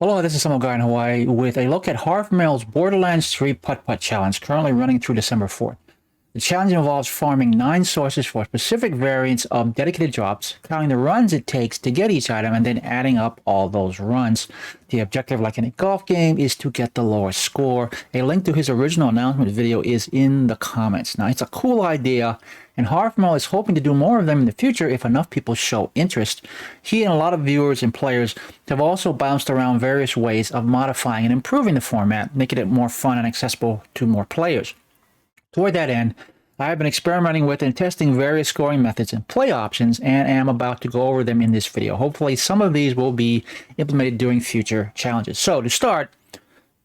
Hello, this is some guy in Hawaii with a look at Harfmil's Borderlands 3 Putt Putt challenge, currently running through December 4th. The challenge involves farming 9 sources for specific variants of dedicated drops, counting the runs it takes to get each item, and then adding up all those runs. The objective, like in a golf game, is to get the lowest score. A link to his original announcement video is in the comments. Now, it's a cool idea, and Harfmil is hoping to do more of them in the future if enough people show interest. He and a lot of viewers and players have also bounced around various ways of modifying and improving the format, making it more fun and accessible to more players. Toward that end, I have been experimenting with and testing various scoring methods and play options, and am about to go over them in this video. Hopefully, some of these will be implemented during future challenges. So, to start,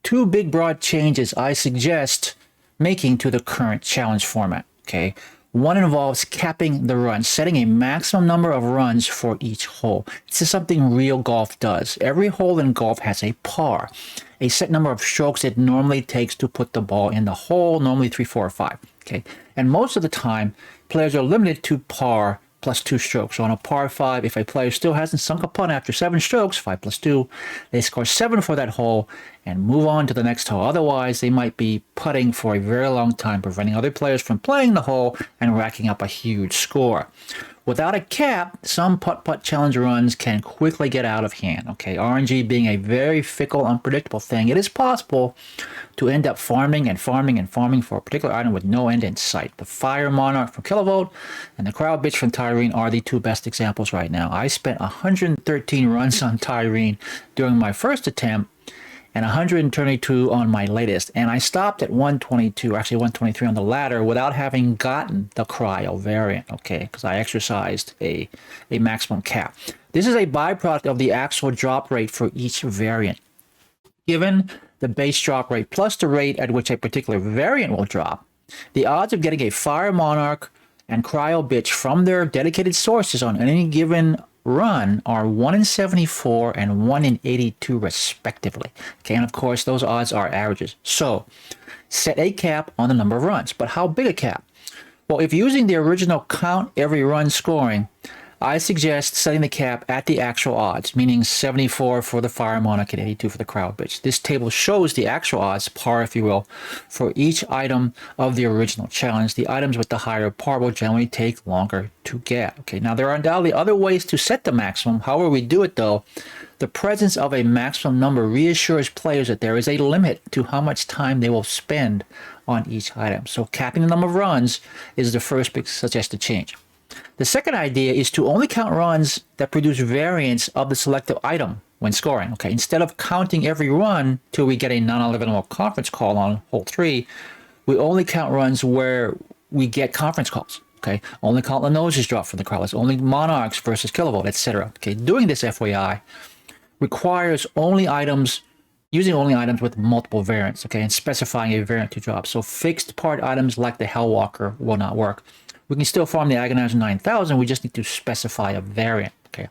2 big broad changes I suggest making to the current challenge format. Okay, one involves capping the runs, setting a maximum number of runs for each hole. This is something real golf does. Every hole in golf has a par, a set number of strokes it normally takes to put the ball in the hole, normally 3, 4, or 5. Okay, and most of the time, players are limited to par plus 2 strokes. So on a par 5, if a player still hasn't sunk a putt after 7 strokes, 5 plus 2, they score 7 for that hole and move on to the next hole. Otherwise, they might be putting for a very long time, preventing other players from playing the hole and racking up a huge score. Without a cap, some putt-putt challenge runs can quickly get out of hand. Okay, RNG being a very fickle, unpredictable thing, it is possible to end up farming and farming and farming for a particular item with no end in sight. The Fire Monarch from Kilovolt and the Crowd Bitch from Tyrene are the 2 best examples right now. I spent 113 runs on Tyrene during my first attempt, and 122 on my latest, and I stopped at 122, actually 123 on the ladder, without having gotten the cryo variant, okay, because I exercised a maximum cap. This is a byproduct of the actual drop rate for each variant. Given the base drop rate plus the rate at which a particular variant will drop, the odds of getting a Fire Monarch and Cryo Bitch from their dedicated sources on any given run are 1 in 74 and 1 in 82 respectively. Okay, and of course those odds are averages. So set a cap on the number of runs. But how big a cap? Well, if using the original count every run scoring, I suggest setting the cap at the actual odds, meaning 74 for the Fire Monarch and 82 for the Crowd Bitch. This table shows the actual odds, par if you will, for each item of the original challenge. The items with the higher par will generally take longer to get. Okay, now there are undoubtedly other ways to set the maximum. However we do it though, the presence of a maximum number reassures players that there is a limit to how much time they will spend on each item. So capping the number of runs is the first big suggested change. The second idea is to only count runs that produce variants of the selected item when scoring. Okay, instead of counting every run till we get a non-eliminable conference call on hole 3, we only count runs where we get conference calls. Okay, only count the noses drop from the crowd. Only Monarchs versus Kilovolt, etc. Okay, doing this FYI requires only items, using only items with multiple variants. Okay, and specifying a variant to drop. So fixed part items like the Hellwalker will not work. We can still farm the Agonizer 9000, we just need to specify a variant, okay?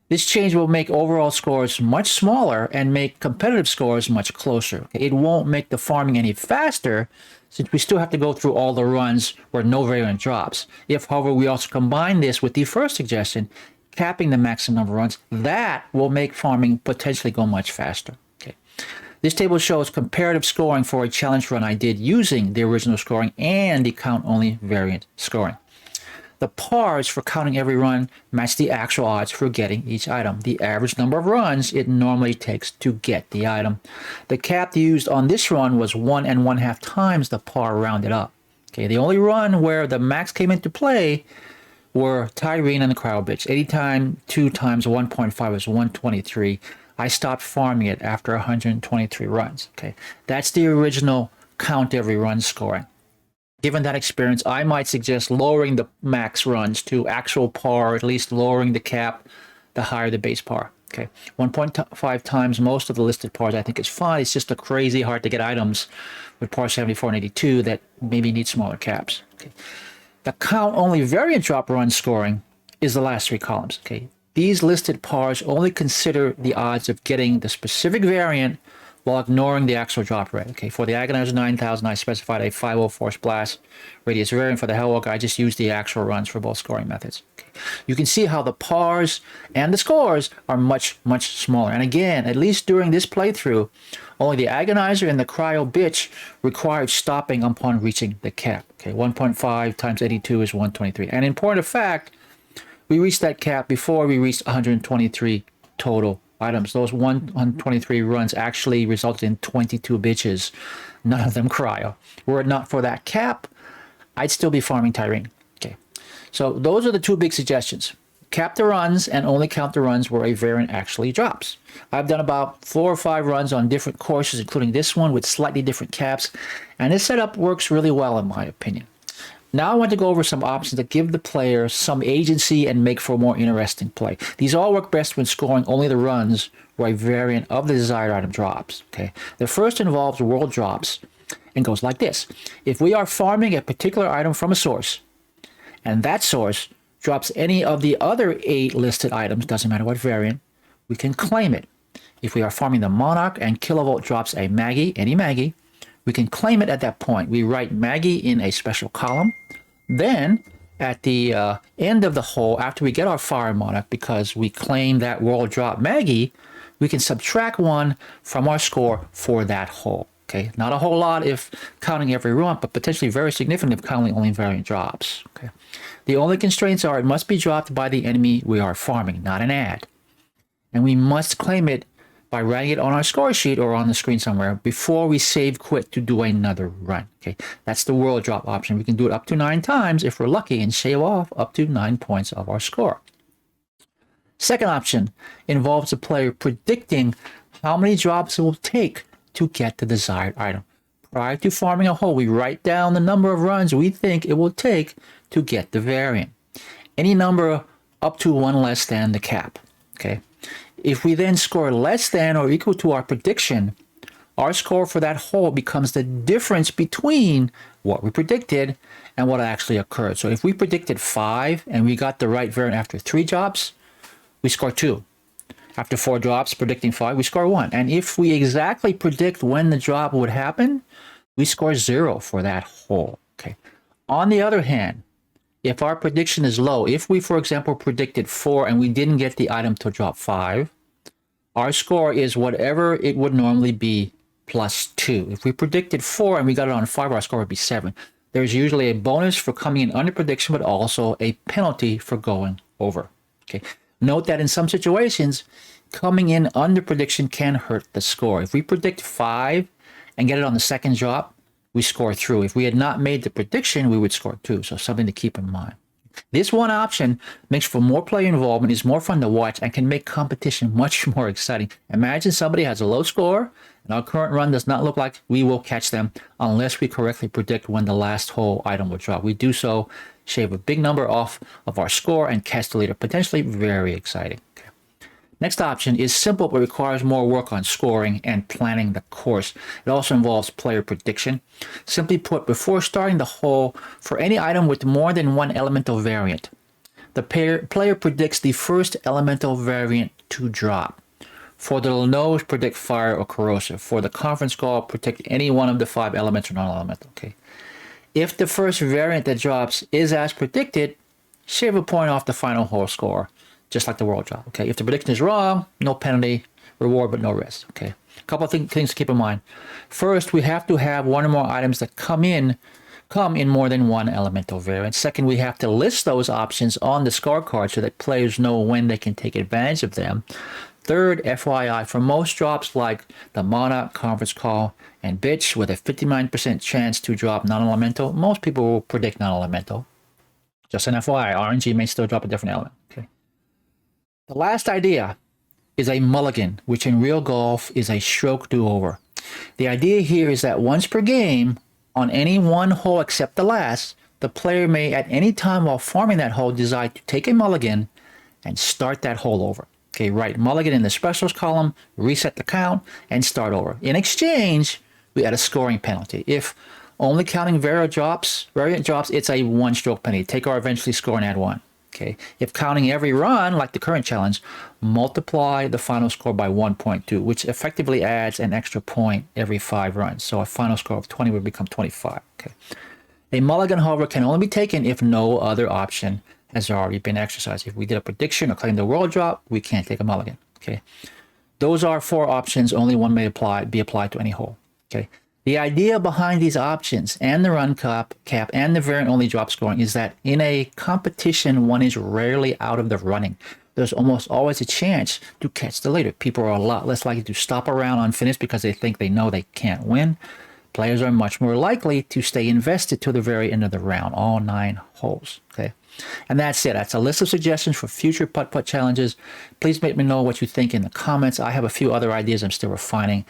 This change will make overall scores much smaller and make competitive scores much closer. Okay? It won't make the farming any faster, since we still have to go through all the runs where no variant drops. If, however, we also combine this with the first suggestion, capping the maximum number of runs, that will make farming potentially go much faster, okay? This table shows comparative scoring for a challenge run I did using the original scoring and the count-only variant scoring. The pars for counting every run match the actual odds for getting each item, the average number of runs it normally takes to get the item. The cap used on this run was 1 1/2 times the par rounded up. Okay, the only run where the max came into play were Tyrene and the Crowd Bitch. 80 times 2 times 1.5 is 123. I stopped farming it after 123 runs. Okay, that's the original count every run scoring. Given that experience, I might suggest lowering the max runs to actual par, or at least lowering the cap the higher the base par. Okay, 1.5 times most of the listed pars I think is fine. It's just a crazy hard to get items with par 74 and 82 that maybe need smaller caps. Okay, the count only variant drop run scoring is the last 3 columns. Okay. These listed pars only consider the odds of getting the specific variant while ignoring the actual drop rate. Okay, for the Agonizer 9000, I specified a 504 splash radius variant. For the Hellwalker, I just used the actual runs for both scoring methods. Okay. you can see how the pars and the scores are much, much smaller. And again, at least during this playthrough, only the Agonizer and the Cryo Bitch required stopping upon reaching the cap. Okay, 1.5 times 82 is 123. And in point of fact, we reached that cap before we reached 123 total items. Those 123 runs actually resulted in 22 bitches, none of them cryo. Were it not for that cap, I'd still be farming Tyrene. Okay, so those are the two big suggestions. Cap the runs and only count the runs where a variant actually drops. I've done about 4 or 5 runs on different courses, including this one with slightly different caps, and this setup works really well in my opinion. Now I want to go over some options that give the player some agency and make for a more interesting play. These all work best when scoring only the runs where a variant of the desired item drops. Okay, the first involves world drops and goes like this. If we are farming a particular item from a source, and that source drops any of the other 8 listed items, doesn't matter what variant, we can claim it. If we are farming the Monarch and Kilovolt drops a Maggie, any Maggie, we can claim it at that point. We write Maggie in a special column. Then, at the end of the hole, after we get our Fire Monarch, because we claim that world drop Maggie, we can subtract 1 from our score for that hole. Okay, not a whole lot if counting every run, but potentially very significant if counting only variant drops. Okay, the only constraints are it must be dropped by the enemy we are farming, not an ad. And we must claim it by writing it on our score sheet or on the screen somewhere before we save quit to do another run. Okay, that's the world drop option. We can do it up to 9 times if we're lucky and shave off up to 9 points of our score. Second option involves the player predicting how many drops it will take to get the desired item. Prior to farming a hole, we write down the number of runs we think it will take to get the variant. Any number up to 1 less than the cap. Okay. If we then score less than or equal to our prediction, our score for that hole becomes the difference between what we predicted and what actually occurred. So if we predicted 5 and we got the right variant after 3 drops, we score 2. After 4 drops, predicting 5, we score 1. And if we exactly predict when the drop would happen, we score 0 for that hole. Okay. On the other hand, if our prediction is low, if we, for example, predicted 4 and we didn't get the item to drop 5, our score is whatever it would normally be plus 2. If we predicted 4 and we got it on 5, our score would be 7. There's usually a bonus for coming in under prediction, but also a penalty for going over. Okay. Note that in some situations, coming in under prediction can hurt the score. If we predict 5 and get it on the second drop, we score through. If we had not made the prediction, we would score 2. So something to keep in mind. This one option makes for more player involvement, is more fun to watch, and can make competition much more exciting. Imagine somebody has a low score, and our current run does not look like we will catch them unless we correctly predict when the last whole item will drop. We do so, shave a big number off of our score, and catch the leader. Potentially very exciting. Okay. Next option is simple but requires more work on scoring and planning the course. It also involves player prediction. Simply put, before starting the hole for any item with more than 1 elemental variant, the player predicts the first elemental variant to drop. For the Leno's, predict fire or corrosive. For the conference call, predict any one of the 5 elements or non-elemental. Okay. If the first variant that drops is as predicted, shave a point off the final hole score, just like the world drop. Okay. If the prediction is wrong, no penalty, reward but no risk. Okay. A couple of things to keep in mind. First, we have to have 1 or more items that come in more than 1 elemental variant. Second, we have to list those options on the scorecard so that players know when they can take advantage of them. Third, FYI, for most drops like the Monarch, Conference Call, and Bitch, with a 59% chance to drop non-elemental, most people will predict non-elemental. Just an FYI, RNG may still drop a different element. Okay. The last idea is a mulligan, which in real golf is a stroke do-over. The idea here is that once per game, on any one hole except the last, the player may at any time while farming that hole decide to take a mulligan and start that hole over. Okay, write mulligan in the specials column, reset the count, and start over. In exchange, we add a scoring penalty. If only counting variant drops, it's a 1-stroke penalty. Take our eventually score and add 1. Okay. If counting every run, like the current challenge, multiply the final score by 1.2, which effectively adds an extra point every 5 runs. So a final score of 20 would become 25. Okay. A mulligan, however, can only be taken if no other option has already been exercised. If we did a prediction or claim the world drop, we can't take a mulligan. Okay. Those are 4 options. Only one may be applied to any hole. Okay. The idea behind these options and the run cap and the variant only drop scoring is that in a competition, one is rarely out of the running. There's almost always a chance to catch the leader. People are a lot less likely to stop around unfinished because they think they know they can't win. Players are much more likely to stay invested to the very end of the round, all 9 holes. Okay. And that's it. That's a list of suggestions for future putt-putt challenges. Please make me know what you think in the comments. I have a few other ideas I'm still refining.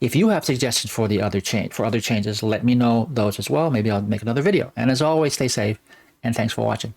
If you have suggestions for other changes, let me know those as well. Maybe I'll make another video. And as always, stay safe and thanks for watching.